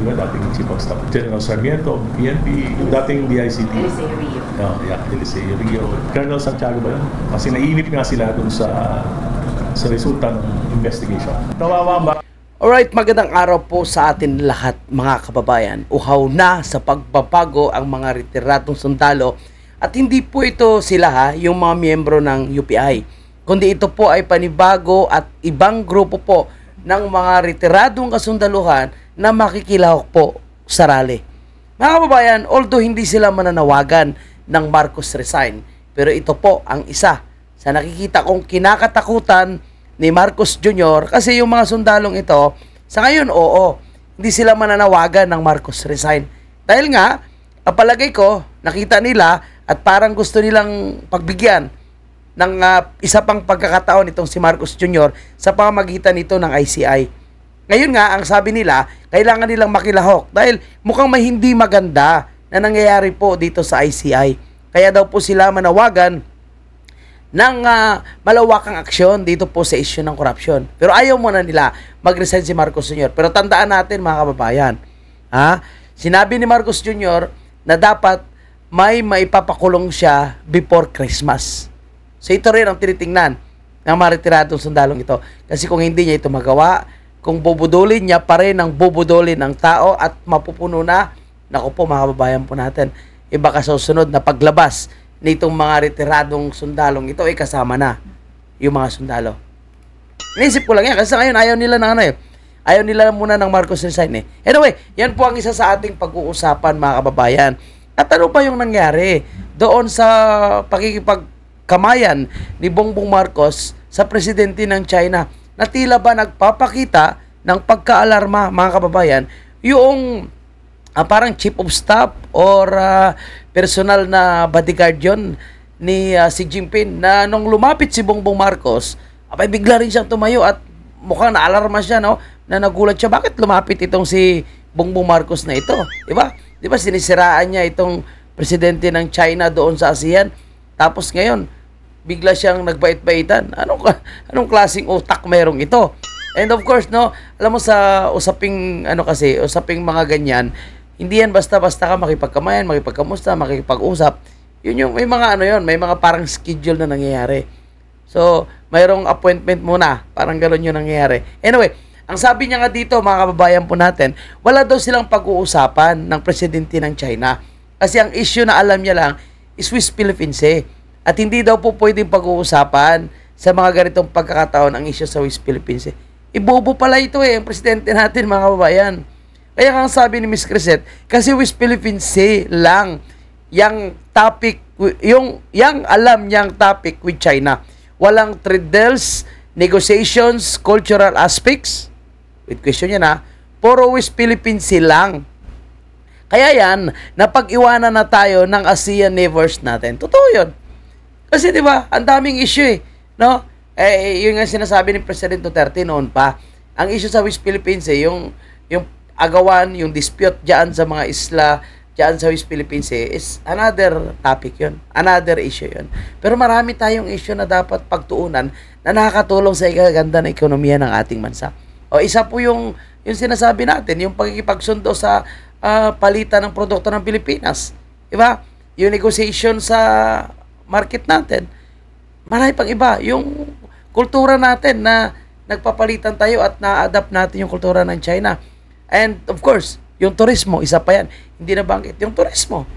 di ba, dating Chief of Staff, General Sarmiento, PNP, yung dating DICT. Eliseo Rio. Eliseo Rio. Colonel Santiago ba yun? Kasi nainip nga sila dun sa resulta ng investigation. Kawawa ba? Alright, magandang araw po sa atin lahat mga kababayan. Uhaw na sa pagbabago ang mga retiradong sundalo at hindi po ito sila yung mga miyembro ng UPI. Kundi ito po ay panibago at ibang grupo po ng mga retiradong kasundaluhan na makikilahok po sa rally. Mga kababayan, although hindi sila mananawagan ng Marcos resign, pero ito po ang isa sa nakikita kong kinakatakutan ni Marcos Jr. kasi yung mga sundalong ito, sa ngayon, oo, hindi sila mananawagan ng Marcos resign. Dahil nga, palagay ko, nakita nila at parang gusto nilang pagbigyan ng isa pang pagkakataon itong si Marcos Jr. sa pamamagitan nito ng ICI. Ngayon nga, ang sabi nila, kailangan nilang makilahok dahil mukhang may hindi maganda na nangyayari po dito sa ICI. Kaya daw po sila manawagan ng malawakang aksyon dito po sa issue ng corruption. Pero ayaw muna nila mag-resign si Marcos Jr. Pero tandaan natin mga kababayan, sinabi ni Marcos Jr. na dapat may maipapakulong siya before Christmas. So ito rin ang tinitingnan ng mga retiradong sundalong ito. Kasi kung hindi niya ito magawa, kung bubudulin niya pa rin ang bubudulin ng tao at mapupuno na, naku po mga kababayan po natin, iba ka sa susunod na paglabas nitong mga retiradong sundalong ito ay kasama na yung mga sundalo. Inisip ko lang yan kasi ngayon ayaw nila ng ayaw nila muna ng Marcos resign eh. Anyway, yan po ang isa sa ating pag-uusapan mga kababayan. At ano pa yung nangyari doon sa pakikipagkamayan ni Bongbong Marcos sa presidente ng China na tila ba nagpapakita ng pagka-alarma mga kababayan yung parang chief of staff or personal na bodyguard yun ni Xi Jinping na nung lumapit si Bongbong Marcos, abay bigla rin siyang tumayo at mukhang naalarma siya, no? Na nagulat siya, bakit lumapit itong si Bongbong Marcos na ito? Diba? Diba sinisiraan niya itong presidente ng China doon sa ASEAN? Tapos ngayon, bigla siyang nagbait-baitan. Anong klaseng utak merong ito? And of course, no, alam mo sa usaping usaping mga ganyan, hindi yan basta-basta ka makipagkamayan, makipagkamusta, makipag-usap. Yun yung may mga may mga parang schedule na nangyayari. So, mayroong appointment muna, parang gano'n yung nangyayari. Anyway, ang sabi niya nga dito, mga kababayan po natin, wala daw silang pag-uusapan ng presidente ng China. Kasi ang issue na alam niya lang is Swiss-Philippine Sea. At hindi daw po pwedeng pag-uusapan sa mga ganitong pagkakataon ang issue sa Swiss-Philippine Sea. Ibobo pala ito ang presidente natin, mga kababayan. Kaya nga sabi ni Ms. Crisette, kasi West Philippine Sea lang yung topic, yung alam niyang topic with China. Walang trade deals, negotiations, cultural aspects. With question yan puro West Philippine Sea lang. Kaya yan, napag-iwanan na tayo ng ASEAN neighbors natin. Totoo yun. Kasi di ba, ang daming issue no? Yun nga sinasabi ni President Duterte noon pa. Ang issue sa West Philippine Sea, yung agawan, yung dispute dyan sa mga isla, dyan sa West Philippine Sea is another topic yun. Another issue yun. Pero marami tayong issue na dapat pagtuunan na nakakatulong sa ikaganda ng ekonomiya ng ating bansa. O isa po yung sinasabi natin, yung pagkikipagsundo sa palitan ng produkto ng Pilipinas. Diba? Yung negotiation sa market natin. Marami pang iba. Yung kultura natin na nagpapalitan tayo at na-adapt natin yung kultura ng China. And of course, yung turismo, isa pa yan. Hindi na banggit yung turismo.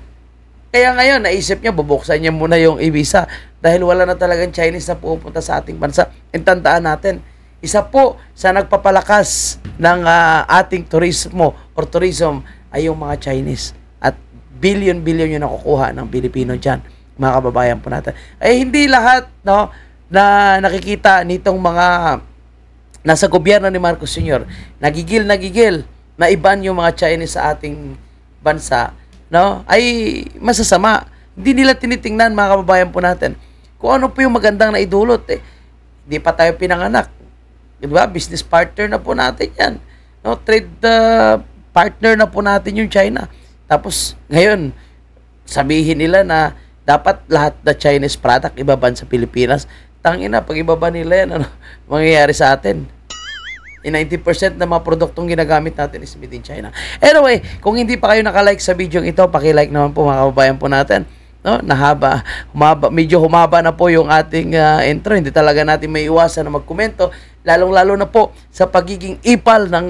Kaya ngayon, naisip niya, bubuksan niya muna yung e-visa dahil wala na talagang Chinese na pupunta sa ating bansa. And tandaan natin, isa po sa nagpapalakas ng ating turismo or tourism ay yung mga Chinese. At billion-billion yung nakukuha ng Pilipino dyan, mga kababayan po natin. Ay hindi lahat no, na nakikita nitong mga nasa gobyerno ni Marcos Sr. nagigil na iban yung mga Chinese sa ating bansa, no, ay masasama. Hindi nila tinitingnan, mga kababayan po natin, kung ano po yung magandang naidulot. Hindi pa tayo pinanganak. Diba? Business partner na po natin yan. No, trade partner na po natin yung China. Tapos, ngayon, sabihin nila na dapat lahat na Chinese product ibaban sa Pilipinas. Tangina, pag ibaba nila yan, ano mangyayari sa atin? 90% ng mga produktong ginagamit natin is made in China. Anyway, kung hindi pa kayo nakalike sa video ito, paki-like naman po mga kababayan po natin. No, medyo humaba na po yung ating intro. Hindi talaga natin may iwasan na magkomento, lalong-lalo na po sa pagiging ipal ng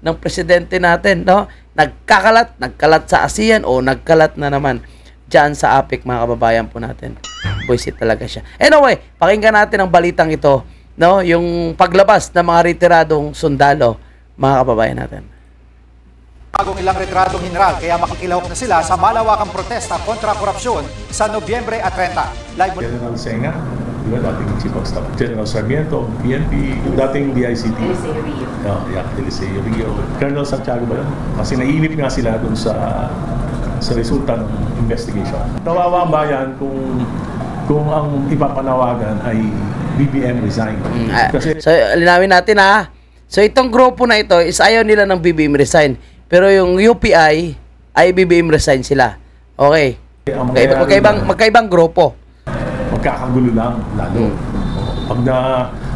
ng presidente natin, no? Nagkalat sa ASEAN o nagkalat na naman diyan sa APEC, mga kababayan po natin. Buisit talaga siya. Anyway, pakinggan natin ang balitang ito, no? Yung paglabas ng mga retiradong sundalo, mga kababayan natin. Bagong ilang retiradong general, kaya makikilahok na sila sa malawakang protesta kontra korupsyon sa Nobyembre at 30. Live General Senga, di ba, dating Chief of Staff. General Sarmiento, PNP, yung dating DICT. Eliseo Rio. Colonel Santiago ba yun? Kasi naiinip nga sila dun sa resulta ng investigation. Nawawa ang bayan kung ang ipapanawagan ay BBM resign. So, linawin natin ha. So, itong grupo na ito is ayaw nila ng BBM resign. Pero yung UPI ay BBM resign sila. Okay. Magkaibang grupo. Magkakagulo lang, lalo. Pag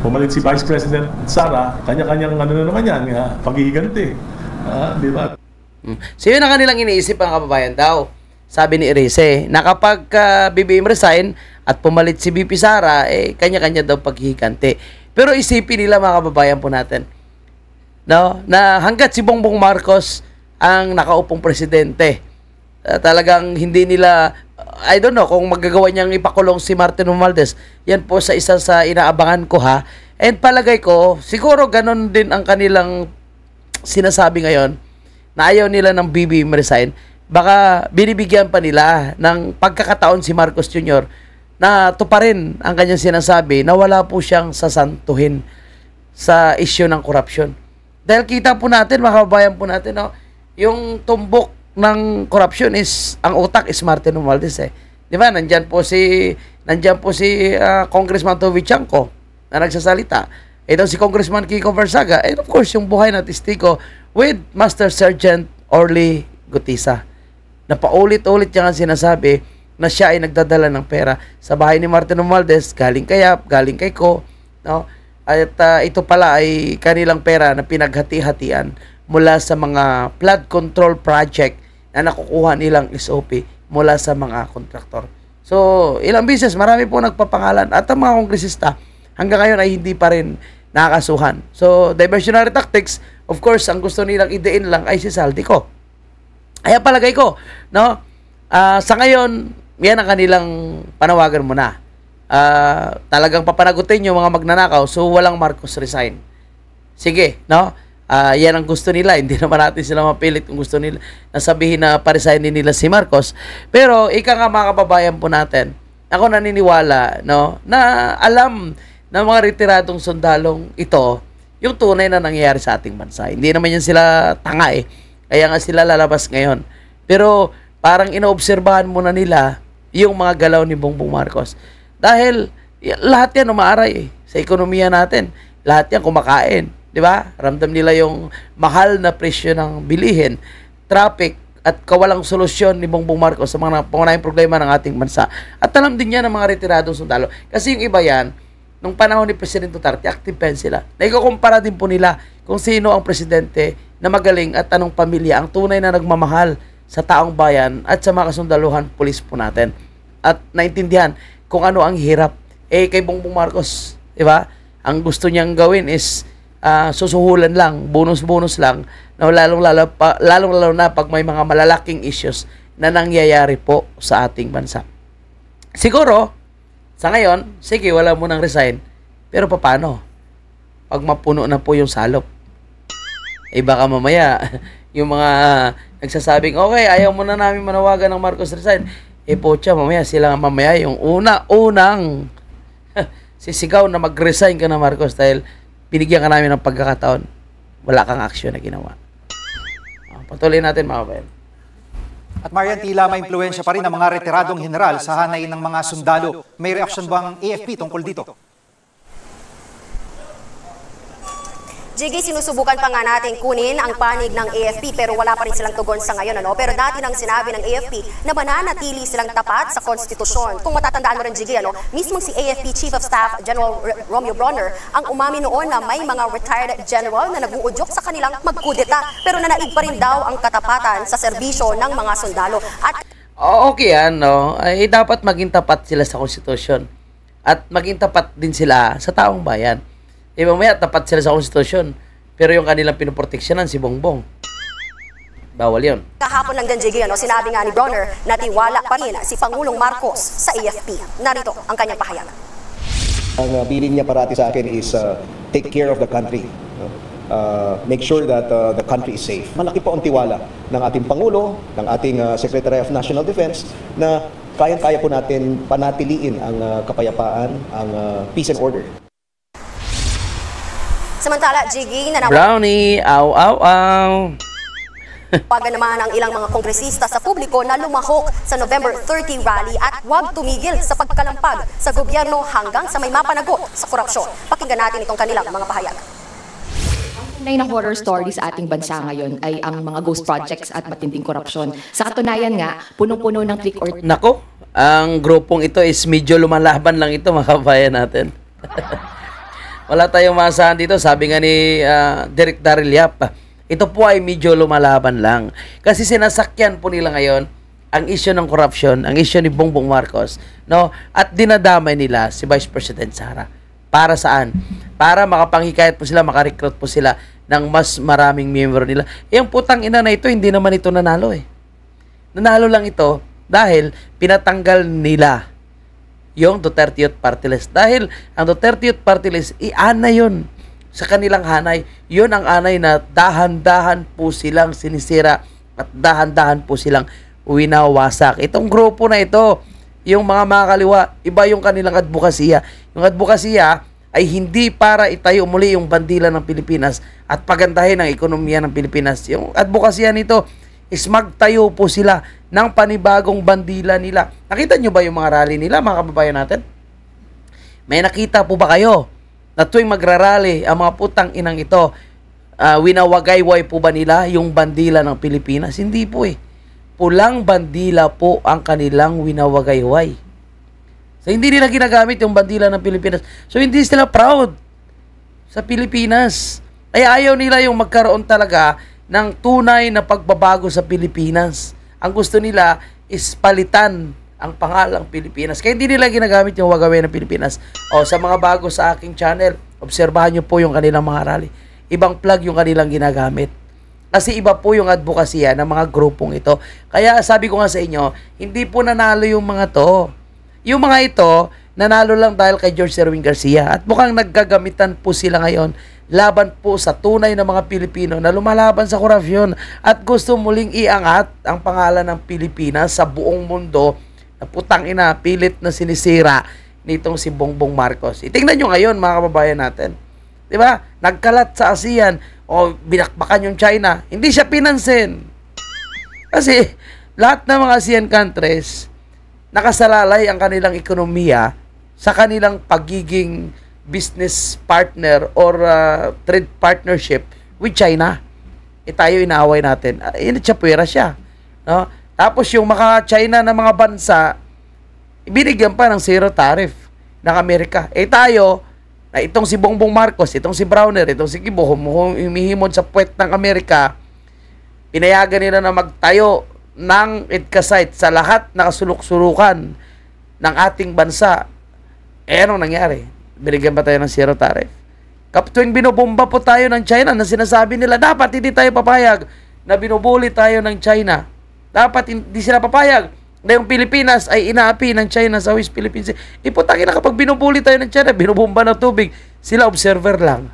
pumalit si Vice President Sara, kanya-kanyang ano na naman yan, paghihiganti. Di ba? So yun ang kanilang iniisip ang kababayan daw. Sabi ni Erice, na kapag BBM resign at pumalit si BP Sara, kanya-kanya daw paghihiganti. Pero isipin nila mga kababayan po natin, no, na hanggat si Bongbong Marcos ang nakaupong presidente, talagang hindi nila, I don't know kung magagawa niyang ipakulong si Martin Romualdez. Yan po sa isa sa inaabangan ko ha. And palagay ko, siguro ganon din ang kanilang sinasabi ngayon, na ayaw nila ng BBM resign. Baka binibigyan pa nila ng pagkakataon si Marcos Jr. na tuparin ang kanyang sinasabi na wala po siyang sasantuhin sa issue ng korupsyon. Dahil kita po natin, mga kababayan po natin, no, yung tumbok ng korupsyon is, ang utak is Martin Romualdez eh. Di ba? Nandyan po si Congressman Toby Chanco na nagsasalita. Ito si Congressman Kiko Versaga. And of course, yung buhay na testigo with Master Sergeant Orly Gutisa. Na paulit-ulit niya nga sinasabi na siya ay nagdadala ng pera sa bahay ni Martin Romualdez, galing kay Yap, galing kay Ko, no? At ito pala ay kanilang pera na pinaghati-hatian mula sa mga flood control project na nakukuha nilang SOP mula sa mga kontraktor. So, ilang beses, marami po nagpapangalan at ang mga kongresista hanggang ngayon ay hindi pa rin nakakasuhan. So, diversionary tactics, of course, ang gusto nilang idein lang ay si Saldico. Kaya palagay ko, no? Sa ngayon, yan ang kanilang panawagan muna. Talagang papanagutin yung mga magnanakaw, so walang Marcos resign. Sige, no? Yan ang gusto nila. Hindi naman natin sila mapilit kung gusto nila na sabihin na paresignin nila si Marcos. Pero ika nga mga kababayan po natin, ako naniniwala, no, na alam ng mga retiradong sundalong ito yung tunay na nangyayari sa ating bansa. Hindi naman yan sila tanga eh. Kaya nga sila lalabas ngayon. Pero parang inoobserbahan muna nila yung mga galaw ni Bongbong Marcos. Dahil lahat yan umaaray eh, sa ekonomiya natin. Lahat yan kumakain. Di ba? Ramdam nila yung mahal na presyo ng bilihin, traffic, at kawalang solusyon ni Bongbong Marcos sa mga pangunahing problema ng ating bansa. At alam din yan ng mga retiradong sundalo. Kasi yung iba yan, nung panahon ni President Duterte, active pa sila. Naikukumpara din po nila kung sino ang presidente na magaling at anong pamilya ang tunay na nagmamahal sa taong bayan at sa mga kasundaluhan, pulis po natin. At naintindihan kung ano ang hirap. Kay Bongbong Marcos, di ba? Ang gusto niyang gawin is susuhulan lang, bonus-bonus lang, na lalong-lalo na pag may mga malalaking issues na nangyayari po sa ating bansa. Siguro, sa ngayon, sige, wala mo nang resign. Pero paano? Pag mapuno na po yung salop. Baka mamaya, yung mga nagsasabing, okay, ayaw mo na namin manawagan ng Marcos resign. Pocha, mamaya sila nga mamaya yung unang sisigaw na mag-resign ka na Marcos dahil binigyan ka namin ng pagkakataon. Wala kang aksyon na ginawa. Patuloy natin mga kabayan. At Marian, tila may impluwensya pa rin ang mga retiradong general sa hanay ng mga sundalo. May reaksyon bang AFP tungkol dito? Jiggy, sinusubukan pa nga natin kunin ang panig ng AFP pero wala pa rin silang tugon sa ngayon. Pero dati nang sinabi ng AFP na mananatili silang tapat sa konstitusyon. Kung matatandaan mo rin, Jiggy, mismong si AFP Chief of Staff General Romeo Bronner ang umami noon na may mga retired general na nag-uudyok sa kanilang magkudeta pero nanaig pa rin daw ang katapatan sa serbisyo ng mga sundalo. At okay yan, no? Ay, dapat maging tapat sila sa konstitusyon. At maging tapat din sila sa taong bayan. Mamaya tapat sila sa konstitusyon, pero yung kanilang pinoproteksyonan si Bongbong. Bawal yun. Kahapon lang din, Jiggy, sinabi nga ni Bronner na tiwala pa rin si Pangulong Marcos sa AFP. Narito ang kanyang pahayag. Ang bilin niya parati sa akin is take care of the country. Make sure that the country is safe. Malaki po ang tiwala ng ating Pangulo, ng ating Secretary of National Defense na kayang-kaya po natin panatiliin ang kapayapaan, ang peace and order. Samantala, Jiggy, Brownie, aw, aw, aw. Paga naman ang ilang mga kongresista sa publiko na lumahok sa November 30 rally at huwag tumigil sa pagkalampag sa gobyerno hanggang sa may mapanagot sa korupsyon. Pakinggan natin itong kanilang mga pahayag. Tunay na horror story sa ating bansa ngayon ay ang mga ghost projects at matinding korupsyon. Sa katunayan nga, punong-puno ng trick or... Nako, ang grupong ito is medyo lumalaban lang ito, mga kabayan natin. Wala tayong maasahan dito, sabi nga ni Derek Darryl Yap, ito po ay medyo lumalaban lang. Kasi sinasakyan po nila ngayon ang issue ng corruption, ang issue ni Bongbong Marcos, no? At dinadamay nila si Vice President Sara. Para saan? Para makapanghikayat po sila, makarecruit po sila ng mas maraming miyembro nila. Yung putang ina na ito, hindi naman ito nanalo eh. Nanalo lang ito dahil pinatanggal nila yung Duterte Youth Party List. Dahil ang Duterte Youth Party List, iana yun sa kanilang hanay. Yun ang anay na dahan-dahan po silang sinisira at dahan-dahan po silang winawasak. Itong grupo na ito, yung mga kaliwa, iba yung kanilang advokasya. Yung advokasya ay hindi para itayo muli yung bandila ng Pilipinas at pagandahin ang ekonomiya ng Pilipinas. Yung advokasya nito is magtayo po sila ng panibagong bandila nila. Nakita nyo ba yung mga rally nila, mga kababayan natin? May nakita po ba kayo na tuwing magrarally ang mga putang inang ito, winawagayway po ba nila yung bandila ng Pilipinas? Hindi po eh. Pulang bandila po ang kanilang winawagayway. So hindi nila ginagamit yung bandila ng Pilipinas. So hindi sila proud sa Pilipinas. Ay ayaw nila yung magkaroon talaga ng tunay na pagbabago sa Pilipinas. Ang gusto nila is palitan ang pangalang Pilipinas. Kaya hindi nila ginagamit yung wagawin ng Pilipinas. O sa mga bago sa aking channel, obserbahan nyo po yung kanilang mga rally. Ibang plug yung kanilang ginagamit. Kasi iba po yung advokasya ng mga grupong ito. Kaya sabi ko nga sa inyo, hindi po nanalo yung mga to. Yung mga ito, nanalo lang dahil kay George Erwin Garcia. At mukhang naggagamitan po sila ngayon laban po sa tunay na mga Pilipino na lumalaban sa korupsyon at gusto muling iangat ang pangalan ng Pilipinas sa buong mundo na putang ina, pilit na sinisira nitong si Bongbong Marcos. Itingnan nyo ngayon, mga kababayan natin. Diba? Nagkalat sa ASEAN o binakbakan yung China. Hindi siya pinansin. Kasi lahat ng mga ASEAN countries nakasalalay ang kanilang ekonomiya sa kanilang pagiging business partner or trade partnership with China. Tayo inaaway natin. Initsapwera siya. No? Tapos yung mga China na mga bansa, binigyan pa ng zero tariff ng Amerika. Tayo, na itong si Bongbong Marcos, itong si Browner, itong si Kibo, humihimod sa puwet ng Amerika, pinayagan nila na magtayo ng EDCA site sa lahat na kasuluk-sulukan ng ating bansa. Anong nangyari? Binigyan ba tayo ng zero tariff? Tuwing binubomba po tayo ng China na sinasabi nila, dapat hindi tayo papayag na binubuli tayo ng China. Dapat hindi sila papayag na yung Pilipinas ay inaapi ng China sa West Philippines. Iputangin na kapag binubuli tayo ng China, binubomba ng tubig, sila observer lang.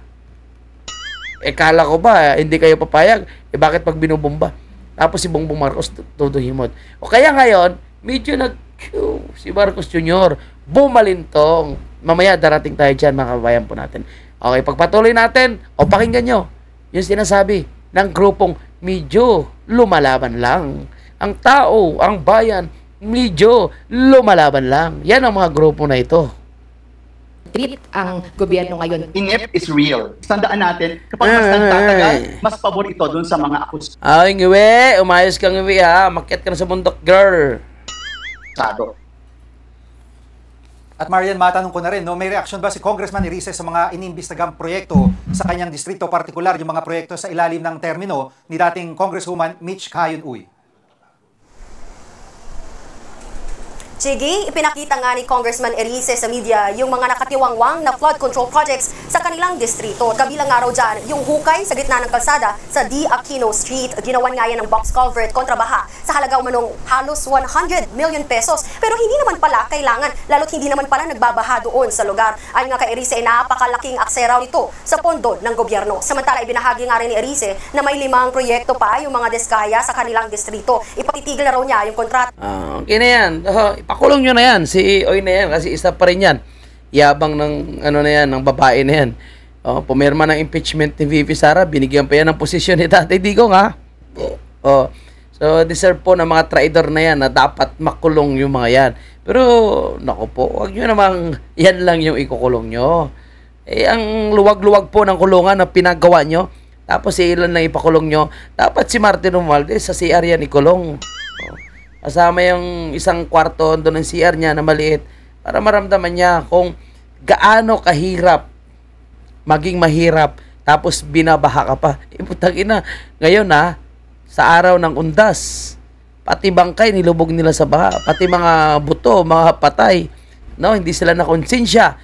Kala ko ba, hindi kayo papayag? Bakit pag binubomba? Tapos si Bongbong Marcos tuduhimod. O kaya ngayon, medyo si Marcos Jr. bumalintong. Mamaya darating tayo dyan, mga kabayan po natin. Okay, pagpatuloy natin, o pakinggan nyo, yung sinasabi ng grupong medyo lumalaban lang. Ang tao, ang bayan, medyo lumalaban lang. Yan ang mga grupo na ito. treat ang gobyerno ngayon. Inep is real. Tandaan natin, kapag mas nagtatagal, mas pabor ito dun sa mga akusado. Ay, ngiwi. Umayos kang ngiwi ha. Makyat ka na sa bundok, girl. At Marian, matanong ko na rin, no, may reaksyon ba si Congressman Erice sa mga inimbestigang proyekto sa kanyang distrito, partikular yung mga proyekto sa ilalim ng termino ni dating Congresswoman Mitch Hayun-Uy? Sige, ipinakita nga ni Congressman Erice sa media yung mga nakatiwangwang na flood control projects sa kanilang distrito. Kabilang nga raw dyan, yung hukay sa gitna ng kalsada sa D. Aquino Street. Ginawan nga yan ng box culvert kontra baha sa halagang manong halos 100 million pesos. Pero hindi naman pala kailangan, lalo't hindi naman pala nagbabaha doon sa lugar. Ayon nga kay Erice, napakalaking akseraw nito sa pondo ng gobyerno. Samantala, ibinahagi nga rin ni Erice na may 5 proyekto pa yung mga diskaya sa kanilang distrito. Ipatitigil na raw niya yung kontrata. Okay na yan. Pakulong nyo na yan. Si Oy na yan. Kasi isa pa rin yan. Yabang ng, ano na yan, ng babae na yan. Pumirma ng impeachment ni VP Sara. Binigyan pa yan ng posisyon ni Tatay Digong, ha? So, deserve po ng mga traidor na yan na dapat makulong yung mga yan. Pero, naku po, wag nyo namang yan lang yung ikukulong nyo. Ang luwag-luwag po ng kulungan na pinagawa nyo, tapos ilan lang ipakulong nyo, dapat si Martin Romualdez sa CR yan ikulong. Kasama yung isang kwarto doon ng CR niya na maliit para maramdaman niya kung gaano kahirap maging mahirap tapos binabaha ka pa. Putang ina, ngayon sa araw ng undas, pati bangkay nilubog nila sa baha, pati mga buto, mga patay. No, hindi sila nakonsensya.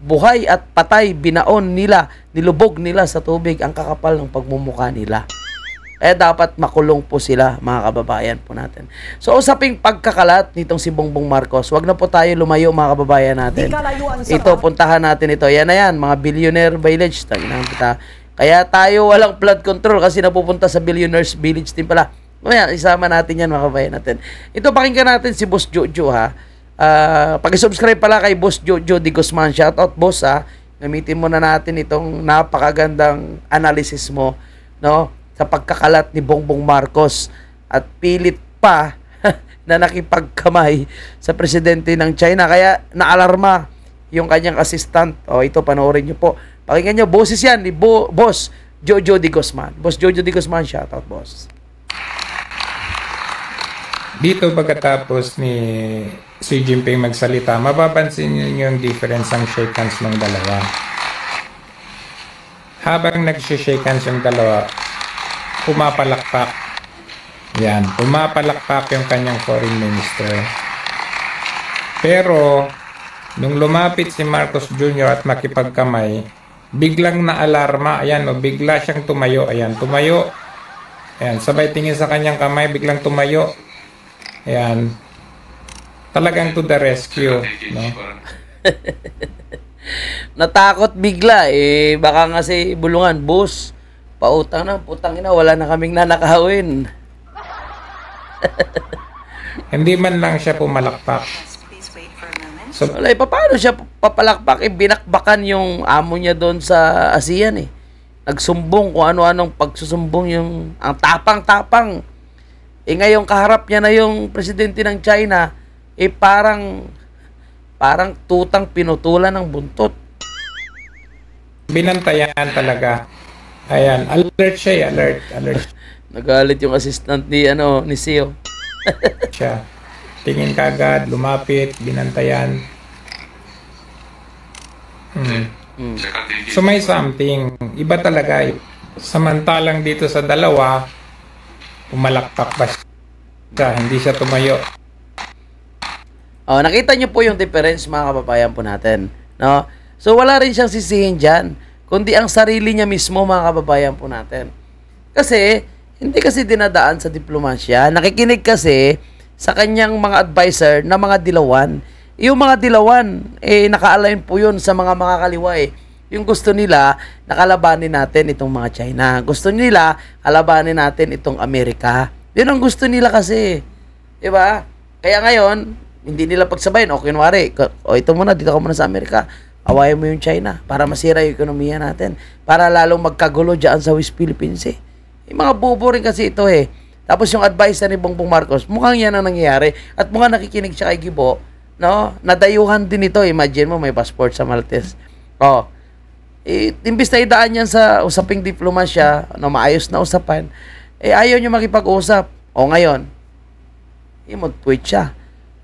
Buhay at patay binaon nila, nilubog nila sa tubig ang kakapal ng pagmumukha nila. Dapat makulong po sila, mga kababayan po natin. So, usaping pagkakalat nitong si Bongbong Marcos, wag na po tayo lumayo, mga kababayan natin. Ito, puntahan natin ito. Yan na yan, mga billionaire village. Kaya tayo walang flood control kasi napupunta sa billionaires village din pala. Ngayon, isama natin yan, mga kababayan natin. Ito, pakinggan natin si Boss Jojo, ha. Pag-subscribe pala kay Boss Jojo Di Guzman. Shoutout, boss, ha. Gamitin mo na natin itong napakagandang analysis mo, no? Sa pagkakalat ni Bongbong Marcos at pilit pa na nakipagkamay sa presidente ng China. Kaya naalarma yung kanyang assistant. Ito, panoorin nyo po. Pakinggan nyo, boses yan ni Boss Jojo Di Guzman. Boss Jojo Di Guzman, shoutout, boss. Dito pagkatapos ni Xi Jinping magsalita, mapapansin niyo yung difference ng shake hands ng dalawa. Habang nag-shake hands yung dalawa, pumapalakpak. Yan, pumapalakpak yung kanyang foreign minister. Pero, nung lumapit si Marcos Jr. at makipagkamay, biglang naalarma. Ayan, bigla siyang tumayo. Ayan, tumayo. Ayan, sabay tingin sa kanyang kamay, biglang tumayo. Ayan. Talagang to the rescue, no? Natakot bigla. Baka nga si Bulungan, boss, pautang na, putang ina, wala na kaming nanakawin. Hindi man lang siya pumalakpak. So, wala, paano siya papalakpak? Binakbakan yung amo niya doon sa ASEAN, Nagsumbong kung ano-anong pagsusumbong yung ang tapang-tapang. Ngayong kaharap niya na yung presidente ng China, parang tutang pinutulan ng buntot. Binantayan talaga. Ayan, alert siya, alert. Nagalit yung assistant ni Seo. Siya. Tingin kagad, lumapit, binantayan. So may something. Iba talaga. Samantalang dito sa dalawa, pumalakpak ba siya? Hindi siya tumayo. Nakita niyo po yung difference, mga kababayan po natin. No? So wala rin siyang sisihin dyan, kundi ang sarili niya mismo, mga kababayan po natin. Kasi, hindi kasi dinadaan sa diplomasya. Nakikinig kasi sa kanyang mga advisor na mga dilawan. Yung mga dilawan, naka-align po yun sa mga kaliwa. Yung gusto nila, nakalabanin natin itong mga China. Gusto nila, kalabanin natin itong Amerika. Yun ang gusto nila kasi. Diba? Kaya ngayon, hindi nila pagsabayin. O kunwari, ito muna, dito ka muna sa Amerika. Awayan mo yung China para masira yung ekonomiya natin. Para lalong magkagulo dyan sa West Philippines. Yung mga bobo rin kasi ito Tapos yung advice ni Bongbong Marcos, mukhang yan ang nangyayari. At mukhang nakikinig siya kay Gibo. no, nadayuhan din ito. Imagine mo, may passport sa Maltese. Oh, imbis na idaan yan sa usaping diplomasya, no, maayos na usapan, ayaw niya makipag-usap. O ngayon, mag-tweet siya.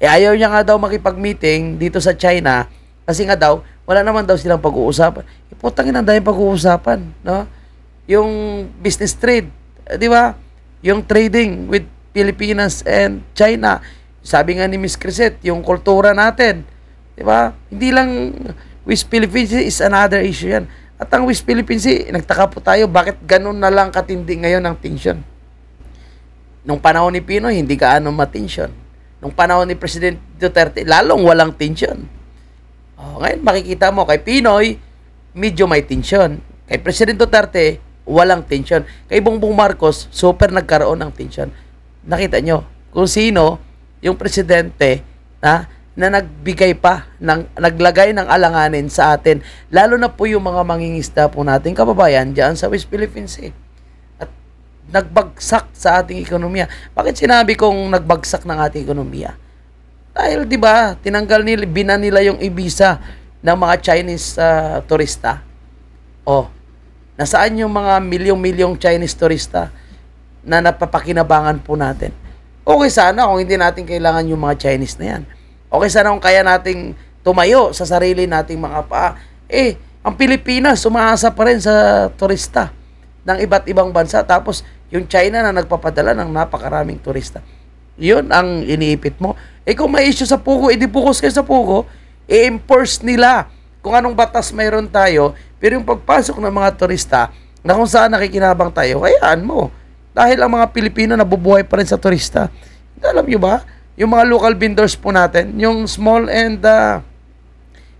Ayaw niya nga daw makipag-meeting dito sa China kasi nga daw, wala naman daw silang pag-uusapan. Putangin ang dahil pag-uusapan, no? Yung business trade, di ba? Yung trading with Pilipinas and China. Sabi nga ni Miss Crisette, yung kultura natin, di ba? Hindi lang West Philippines is another issue yan. At ang West Philippines, nagtaka po tayo, bakit ganun na lang katindi ngayon ang tension? Nung panahon ni Pinoy, hindi gaano matensyon. Nung panahon ni President Duterte, lalong walang tension. Ngayon, makikita mo, kay Pinoy, medyo may tension. Kay President Duterte, walang tension. Kay Bongbong Marcos, super nagkaroon ng tension. Nakita nyo, kung sino yung presidente na nagbigay pa, naglagay ng alanganin sa atin, lalo na po yung mga mangingisda po natin, kababayan, dyan sa West Philippines. At nagbagsak sa ating ekonomiya. Bakit sinabi kong nagbagsak ng ating ekonomiya? Dahil, di ba, binan nila yung ibisa ng mga Chinese turista. Nasaan yung mga milyong-milyong Chinese turista na napapakinabangan po natin? Okay sana kung hindi natin kailangan yung mga Chinese na yan. Okay sana kung kaya nating tumayo sa sarili nating mga paa. Ang Pilipinas, umaasa pa rin sa turista ng iba't ibang bansa. Tapos, yung China na nagpapadala ng napakaraming turista. Yun ang iniipit mo. Kung may issue sa Pugo, di-focus kayo sa Pugo, i-enforce nila kung anong batas mayroon tayo, pero yung pagpasok ng mga turista, na kung saan nakikinabang tayo, hayaan mo. Dahil ang mga Pilipino nabubuhay pa rin sa turista. Alam nyo ba, yung mga local vendors po natin, yung small and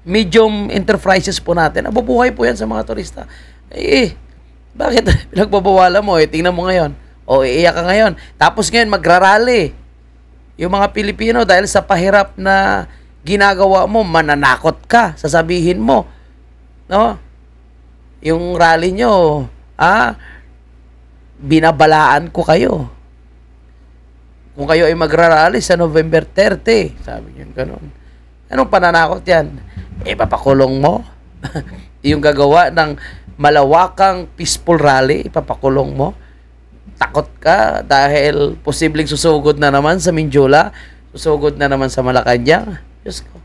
medium enterprises po natin, nabubuhay po yan sa mga turista. Bakit pinagbabawalan mo? Tingnan mo ngayon. Iiyak ka ngayon. Tapos ngayon, magrarally. Yung mga Pilipino, dahil sa pahirap na ginagawa mo, mananakot ka, sasabihin mo. No? Yung rally nyo, binabalaan ko kayo. Kung kayo ay magrarally sa November 30, sabi nyo gano'n. Anong pananakot yan? Papakulong mo? Yung gagawa ng malawakang peaceful rally, ipapakulong mo? Takot ka dahil posibleng susugod na naman sa Mindula, susugod na naman sa Malacanang. Diyos ko.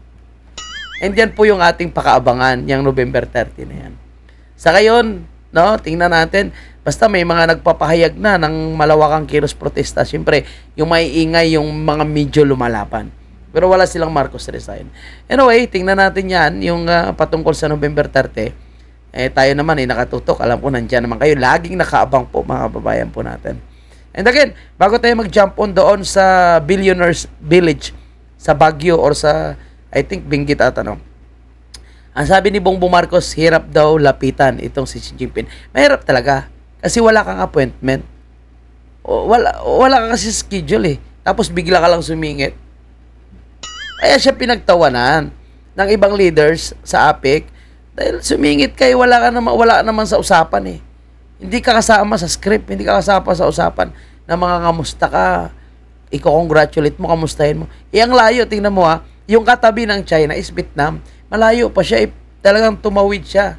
And yan po yung ating pakaabangan, yung November 30 na yan. Sa ngayon, no, tingnan natin, basta may mga nagpapahayag na ng malawakang kilos protesta. Siyempre, yung maiingay, yung mga medyo lumalaban. Pero wala silang Marcos resign. Anyway, tingnan natin yan, yung patungkol sa November 30. Tayo naman nakatutok. Alam ko nandiyan naman kayo. Laging nakaabang po mga babayan po natin. And again, bago tayo mag-jump on doon sa Billionaires Village sa Baguio or sa, I think, Benguet ata, no? Ang sabi ni Bongbong Marcos, hirap daw lapitan itong si Xi Jinping. Mahirap talaga. Kasi wala kang appointment. Wala kang kasi schedule Tapos bigla ka lang sumingit. Kaya siya pinagtawanan ng ibang leaders sa APEC. Dahil sumingit kayo, wala naman sa usapan Hindi ka kasama sa script, hindi ka kasama sa usapan na mga kamusta ka. I-congratulate mo, kamustahin mo. Ang layo, tingnan mo yung katabi ng China is Vietnam. Malayo pa siya, talagang tumawid siya.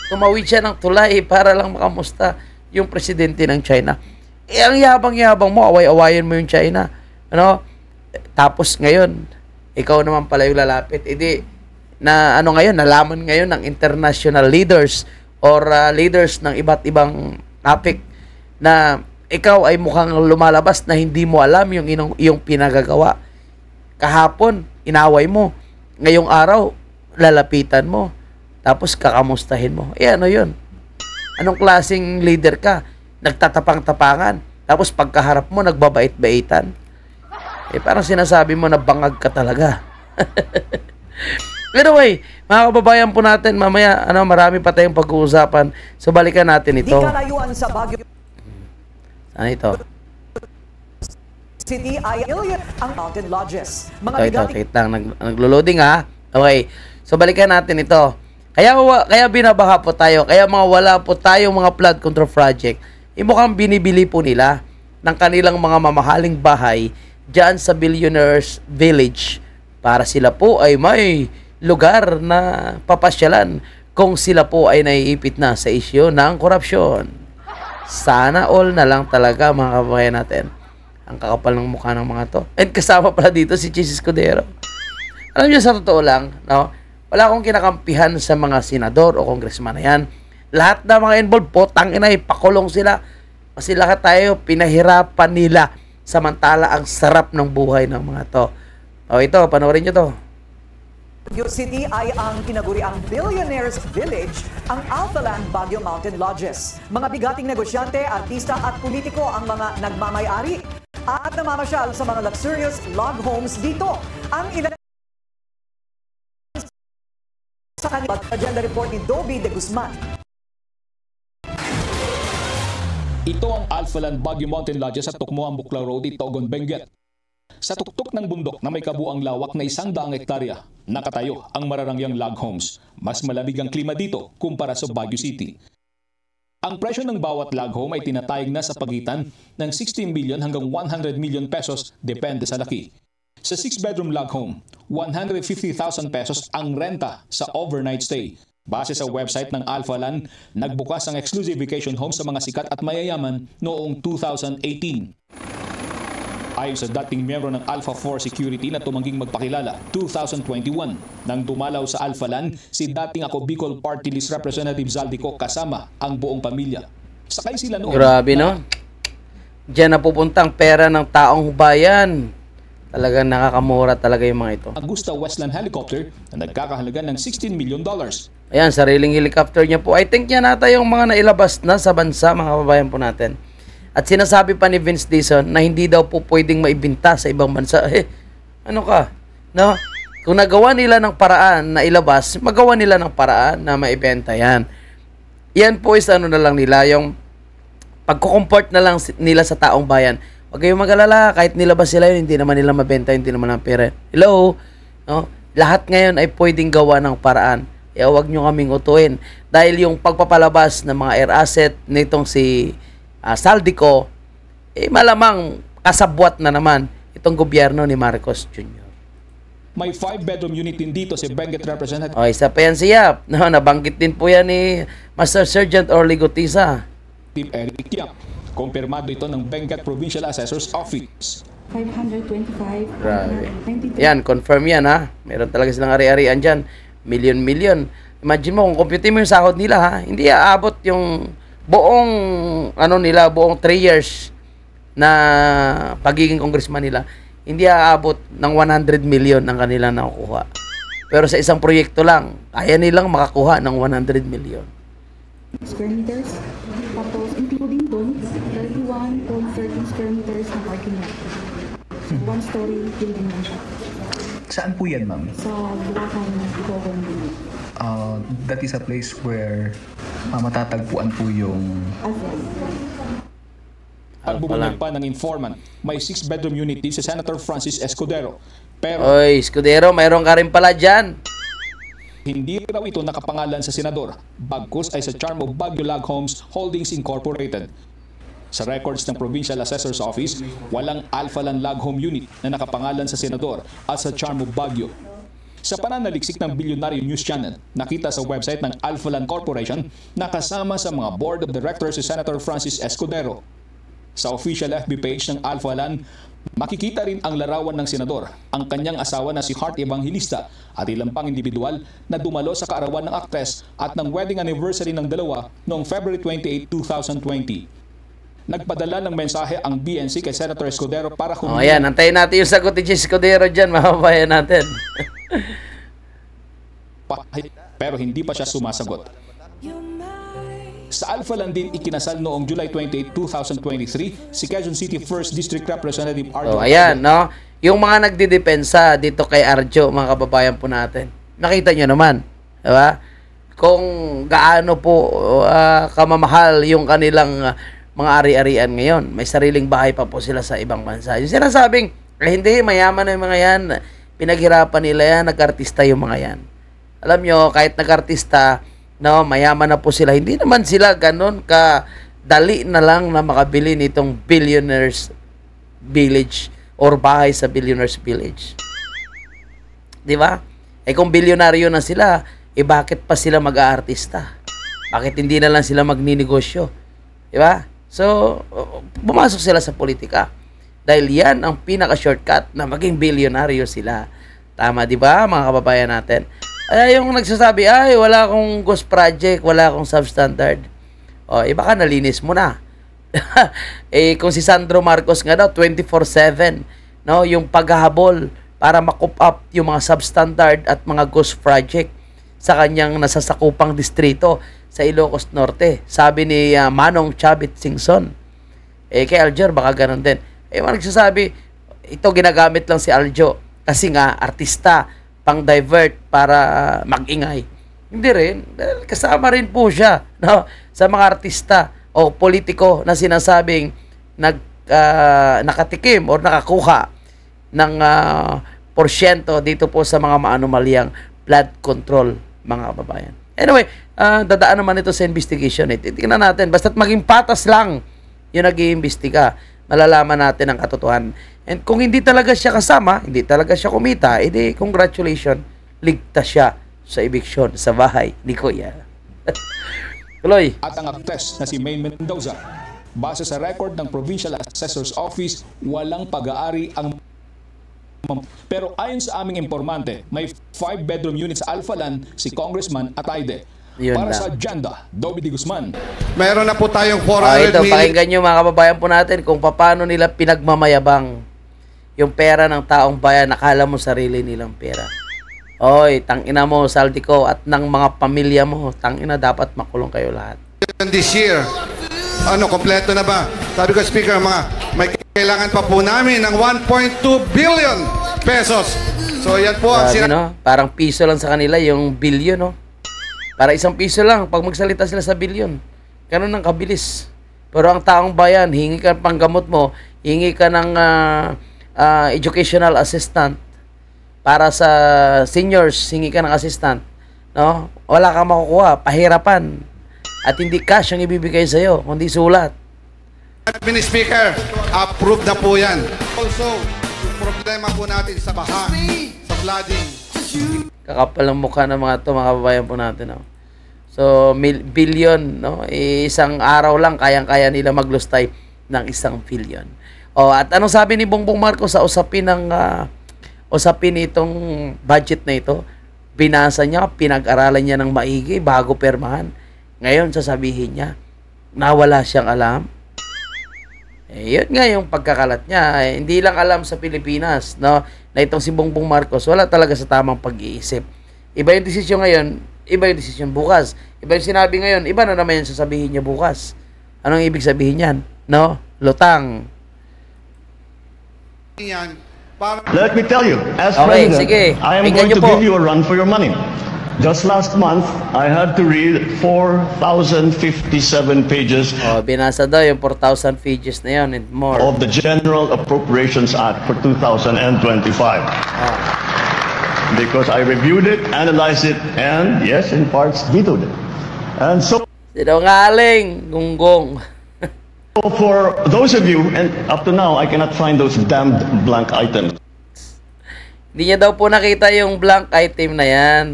Tumawid siya ng tulay para lang makamusta yung presidente ng China. Ang yabang-yabang mo, away-awayan mo yung China. Tapos ngayon, ikaw naman pala yung lalapit. Nalaman ngayon ng international leaders or leaders ng iba't ibang topic na ikaw ay mukhang lumalabas na hindi mo alam yung pinagagawa. Kahapon, inaway mo. Ngayong araw, lalapitan mo. Tapos kakamustahin mo. Ano yun? Anong klaseng leader ka? Nagtatapang-tapangan. Tapos pagkaharap mo, nagbabait-baitan. Parang sinasabi mo na bangag ka talaga. Anyway, mga kababayan po natin, mamaya, marami pa tayong pag-uusapan. So, balikan natin ito. Di kalayuan sa Baguio Ano ito? City ay ang Mountain Lodges. Ito, naglo-loading Okay, so balikan natin ito. Kaya binabaha po tayo, kaya wala po tayong mga flood control project. Mukhang binibili po nila ng kanilang mga mamahaling bahay dyan sa Billionaires Village para sila po ay may lugar na papasyalan kung sila po ay naiipit na sa isyu ng korupsyon. Sana all na lang talaga mga kababayan natin. Ang kakapal ng mukha ng mga to. And kasama pala dito si Chis Escudero. Alam niyo, sa totoo lang, no? Wala akong kinakampihan sa mga senador o congressman na yan. Lahat na mga involved po, tangina, ipakulong sila. Kasi lahat tayo, pinahirapan nila. Samantala, ang sarap ng buhay ng mga to. O ito, panoorin nyo to. Baguio City ay ang kinaguriang Billionaires Village, ang Alphaland Baguio Mountain Lodges. Mga bigating negosyante, artista at politiko ang mga nagmamay-ari at namamasyal sa mga luxurious log homes dito. Ang ilan sa kanilang agenda report ni Dobby de Guzman. Ito ang Alphaland Baguio Mountain Lodges sa Tukmuang Buklaw Road, Itogon, Benguet. Sa tuktok ng bundok na may kabuang lawak na 100 hektarya, nakatayo ang mararangyang log homes. Mas malamig ang klima dito kumpara sa Baguio City. Ang presyo ng bawat log home ay tinatayag na sa pagitan ng 16 million hanggang 100 million pesos depende sa laki. Sa 6-bedroom log home, 150,000 pesos ang renta sa overnight stay. Base sa website ng Alphaland, nagbukas ang exclusive vacation home sa mga sikat at mayayaman noong 2018. Ayon sa dating miyembro ng Alpha 4 Security na tumangging magpakilala, 2021, nang dumalaw sa Alphaland si dating Ako Bicol Party List Representative Zaldico kasama ang buong pamilya. Sakay sila noon. Grabe, no? Diyan na pupuntang pera ng taong bayan. Talagang nakakamura talaga yung mga ito. Augusta Westland Helicopter na nagkakahalaga ng $16 million. Ayan, sariling helicopter niya po. I think yan ata yung mga nailabas na sa bansa, mga kababayan po natin. At sinasabi pa ni Vince Dizon na hindi daw po pwedeng maibenta sa ibang bansa. Ano ka? No? Kung nagawa nila ng paraan na ilabas, magawa nila ng paraan na maibenta yan. Yan po is ano na lang nila, yung pagkukomport na lang nila sa taong bayan. Huwag kayong mag-alala, kahit nilabas sila yun, hindi naman nila mabenta, hindi naman ang pera. Hello? No? Lahat ngayon ay pwedeng gawa ng paraan. Kaya huwag nyo kaming utuin. Dahil yung pagpapalabas ng mga air asset nitong si Zaldico, malamang kasabwat na naman itong gobyerno ni Marcos Jr. May 5-bedroom unit din dito si Benguet Representative. O, isa pa yan siya. No, nabanggit din po yan ni Master Sergeant Orly Gutisa. Eric Tiang. Kumpirmado ito ng Benguet Provincial Assessor's Office. 525. Grabe. Yan, confirm yan ha. Meron talaga silang ari-arian dyan. Million. Imagine mo, kung computin mo yung sahod nila ha, hindi aabot yung buong, buong 3 years na pagiging congressman nila. Hindi aabot ng 100 million ang kanilang nakukuha. Pero sa isang proyekto lang, kaya nilang makakuha ng 100 million. Square meters. Tapos, including doon, 31.13 square meters na parking lot. One-story building lang siya. Saan po yan, ma'am? Sa Bulacan, Itogon Building. That is a place where matatagpuan po yung... Pagbubunyag pa ng informant, may 6-bedroom unit din si Senator Francis Escudero. Pero Oy, Escudero, mayroon ka rin pala dyan. Hindi raw ito nakapangalan sa senador. Bagkus ay sa Charm of Baguio Log Homes Holdings Incorporated. Sa records ng Provincial Assessor's Office, walang Alphaland Log Home Unit na nakapangalan sa senador at sa Charm of Baguio. Sa pananaliksik ng Billionaire News Channel, nakita sa website ng Alphaland Corporation na kasama sa mga board of directors si Senator Francis Escudero. Sa official FB page ng Alphaland, makikita rin ang larawan ng senador, ang kanyang asawa na si Heart Evangelista at ilang pang individual na dumalo sa kaarawan ng aktres at ng wedding anniversary ng dalawa noong February 28, 2020. Nagpadala ng mensahe ang BNC kay Senator Escudero para humingi. Ayan, antayin natin yung sagot ni Escudero dyan, mababayan natin. Pero hindi pa siya sumasagot. Sa Alphaland din ikinasal noong July 28, 2023 si Quezon City 1st District Representative Arjo. Ayan, no? Yung mga nagdidepensa dito kay Arjo, mga kababayan po natin. Nakita nyo naman, di ba? Kung gaano po kamamahal yung kanilang mga ari-arian ngayon. May sariling bahay pa po sila sa ibang bansa. Yung sinasabing, hindi, mayaman na yung mga yan. Pinaghirapan nila yan, nag-artista yung mga yan. Alam nyo, kahit nag-artista, no, mayaman na po sila. Hindi naman sila ganun kadali na lang na makabili nitong Billionaires Village or bahay sa Billionaires Village. Di ba? Eh kung bilyonaryo na sila, eh bakit pa sila mag-aartista? Bakit hindi na lang sila magninegosyo? Di ba? So, pumasok sila sa politika. Dahil yan ang pinaka-shortcut na maging bilyonaryo sila. Tama, di ba, mga kababayan natin? Ay, yung nagsasabi, ay, wala akong ghost project, wala akong substandard. O, baka nalinis mo na. Eh, kung si Sandro Marcos nga daw, 24/7, no, yung paghahabol para makup up yung mga substandard at mga ghost project sa kanyang nasasakupang distrito sa Ilocos Norte. Sabi ni Manong Chavit Singson. Eh, kay Alger, baka ganun din. Eh, nagsasabi, ito ginagamit lang si Aljo kasi nga, artista, pang-divert para mag-ingay. Hindi rin. Dahil kasama rin po siya, no, sa mga artista o politiko na sinasabing nakatikim o nakakuha ng porsyento dito po sa mga maanumalyang flood control, mga kababayan. Anyway, dadaan naman ito sa investigation. Tingnan natin. Basta't maging patas lang yung nag-iimbestiga, malalaman natin ang katotohanan. And kung hindi talaga siya kasama, hindi talaga siya kumita, edi congratulations, ligtas siya sa eviction sa bahay ni Kuya. Tuloy. At ang aktres na si Maine Mendoza, base sa record ng Provincial Assessor's Office, walang pag-aari ang pero ayon sa aming informante, may 5-bedroom unit sa Alphaland si Congressman Atayde. Yun Para lang. sa agenda, Dobby De Guzman. Meron na po tayong 400 ito, million. pakinggan nyo mga kababayan po natin kung paano nila pinagmamayabang yung pera ng taong bayan. Nakala mo sarili nilang pera. Oy, tangina mo, Saldico, at ng mga pamilya mo, tangina, dapat makulong kayo lahat. This year, kompleto na ba? Sabi ko, Speaker, may kailangan pa po namin ng 1.2 billion pesos. So, yan po ang Grabe, no? Parang piso lang sa kanila yung billion, no? Para isang piso lang pag magsalita sila sa billion. Ganun ang kabilis. Pero ang taong bayan, hingi ka ng panggamot mo, hingi ka ng educational assistant. Para sa seniors, hingi ka ng assistant. No? Wala kang makukuha, pahirapan. At hindi cash ang ibibigay sa'yo, kundi sulat. Mr. Speaker, approved na po yan. Also, yung problema po natin sa baha, sa flooding. Kakapal ang mukha ng mga to, mga kababayan po natin. No? So, billion, no? Isang araw lang, kayang-kaya nila maglustay ng 1 billion. At anong sabi ni Bongbong Marcos sa usapin itong budget na ito? Binasa niya, pinag-aralan niya ng maigi bago permahan. Ngayon, sasabihin niya, nawala siyang alam. Yun nga yung pagkakalat niya. Hindi lang alam sa Pilipinas, no, na itong si Bongbong Marcos, wala talaga sa tamang pag-iisip. Iba yung desisyon ngayon, iba yung desisyon bukas. Iba yung sinabi ngayon, iba na naman yung sasabihin niya bukas. Anong ibig sabihin yan? No? Lutang. Let me tell you, as Okay, president, sige. I am Tingnan going niyo to po. give you a run for your money. Just last month, I had to read 4,057 pages Binasa daw yung 4,000 pages na yun and more. of the General Appropriations Act for 2025. Because I reviewed it, analyzed it, and yes, in parts, vetoed it. And so, Sinungaling, gunggong. for those of you, and up to now, I cannot find those damned blank items. Hindi niya daw po nakita yung blank item na yan.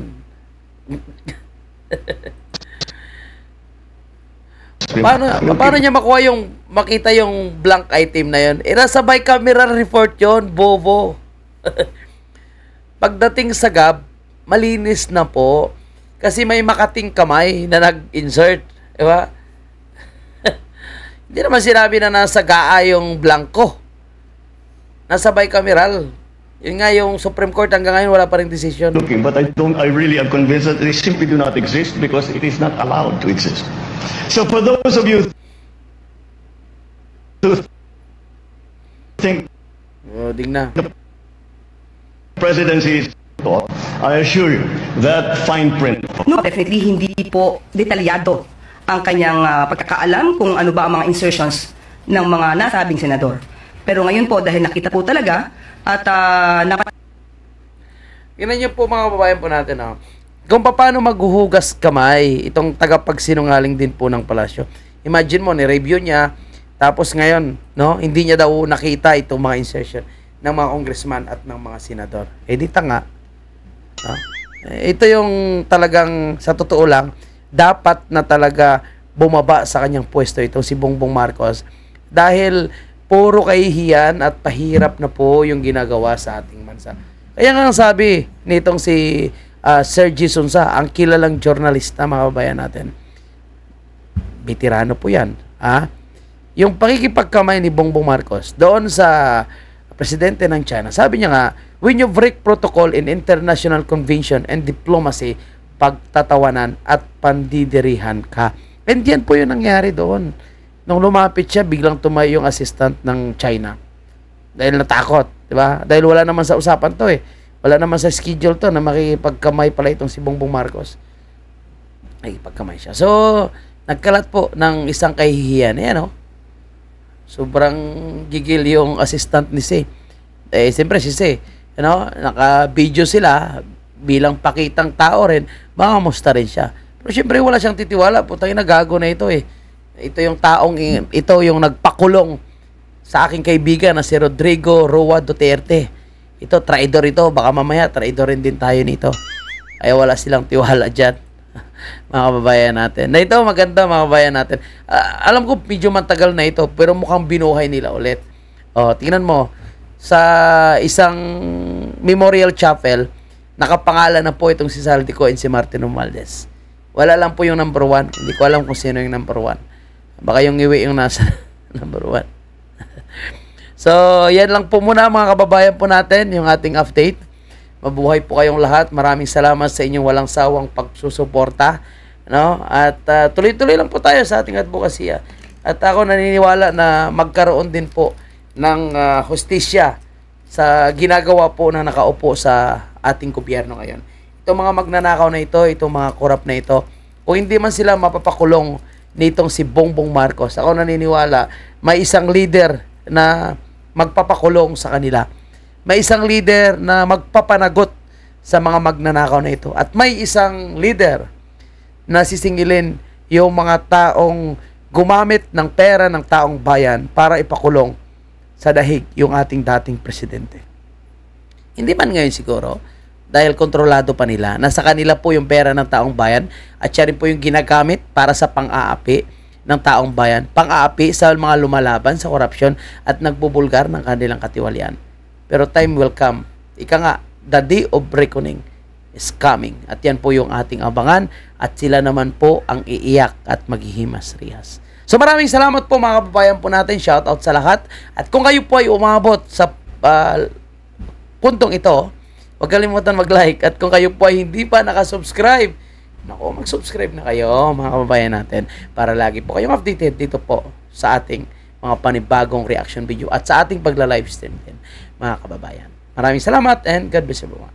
Paano niya makita yung blank item na yun? Nasa bicameral report yun, bobo. Pagdating sa GAB, malinis na po. Kasi may makating kamay na nag-insert. Diba? Hindi naman sinabi na nasa GAA yung blanco. Nasa bicameral. Yun nga yung Supreme Court hanggang ngayon wala pa ring decision. Looking, but I really am convinced that they simply do not exist because it is not allowed to exist. So for those of you who think Ding na. the presidency is taught, I assure you that fine print. No, definitely hindi po detalyado ang kanyang pagkakaalam kung ano ba ang mga insertions ng mga nasabing senador. Pero ngayon po, dahil nakita po talaga at Tingnan niyo po mga kababayan po natin, kung paano maghuhugas kamay itong tagapagsinungaling din po ng palasyo. Imagine mo, ni-review niya, tapos ngayon, no, hindi niya daw nakita itong mga insertion ng mga congressman at ng mga senador. Di tanga. No? Ito yung talagang sa totoo lang dapat na talaga bumaba sa kanyang pwesto itong si Bongbong Marcos dahil puro kahihiyan at pahirap na po yung ginagawa sa ating bansa. Kaya nga sabi nitong si Sergi Sunsa, ang kilalang journalista, mga kababayan natin, veterano po yan. Yung pakikipagkamay ni Bongbong Marcos doon sa presidente ng China, sabi niya nga, when you break protocol in international convention and diplomacy, pagtatawanan at pandidirihan ka. And yan po yung nangyari doon. Nung lumapit siya, biglang tumayo yung assistant ng China. Dahil natakot, di ba? Dahil wala naman sa usapan to eh. Wala naman sa schedule to na makikipagkamay pala itong si Bongbong Marcos. Nakikipagkamay siya. So, nagkalat po ng isang kahihiyan. Ayan, sobrang gigil yung assistant ni Si. Siyempre si Si, naka-video sila bilang pakitang tao rin, baka musta rin siya. Pero siyempre wala siyang titiwala. Putang ina, gago na ito eh. Ito yung nagpakulong sa aking kaibigan na si Rodrigo Roa Duterte. Ito, traidor ito. Baka mamaya, traidor rin din tayo nito. Ay wala silang tiwala dyan. Mga kababayan natin. Na ito, maganda mga kababayan natin. Alam ko, medyo matagal na ito, pero mukhang binuhay nila ulit. Tingnan mo, sa isang memorial chapel, nakapangalan na po itong si Saldico and si Martin Romualdez. Wala lang po yung number 1. Hindi ko alam kung sino yung number 1. Baka yung iwi yung nasa number 1. So, yan lang po muna mga kababayan po natin, yung ating update. Mabuhay po kayong lahat. Maraming salamat sa inyong walang sawang pagsusuporta. At tuloy-tuloy lang po tayo sa ating advokasya. At ako naniniwala na magkaroon din po ng hustisya sa ginagawa po na nakaupo sa ating gobyerno ngayon. Itong mga magnanakaw na ito, itong mga korap na ito, kung hindi man sila mapapakulong nitong si Bongbong Marcos, ako naniniwala may isang leader na magpapakulong sa kanila. May isang leader na magpapanagot sa mga magnanakaw na ito. At may isang leader na sisingilin yung mga taong gumamit ng pera ng taong bayan para ipakulong sa dahig yung ating dating presidente. Hindi man ngayon siguro, dahil kontrolado pa nila, nasa kanila po yung pera ng taong bayan at siya rin po yung ginagamit para sa pang-aapi ng taong bayan. Pang-aapi sa mga lumalaban sa korupsyon at nagbubulgar ng kanilang katiwalian. Pero time will come. Ika nga, the day of reckoning is coming. At yan po yung ating abangan at sila naman po ang iiyak at maghihimas-rihas. So maraming salamat po mga kababayan po natin. Shout out sa lahat. At kung kayo po ay umabot sa puntong ito, huwag kalimutan mag-like. At kung kayo po ay hindi pa nakasubscribe, mag-subscribe na kayo mga kababayan natin para lagi po kayong updated dito po sa ating mga panibagong reaction video at sa ating pagla-livestream din mga kababayan. Maraming salamat and God bless everyone.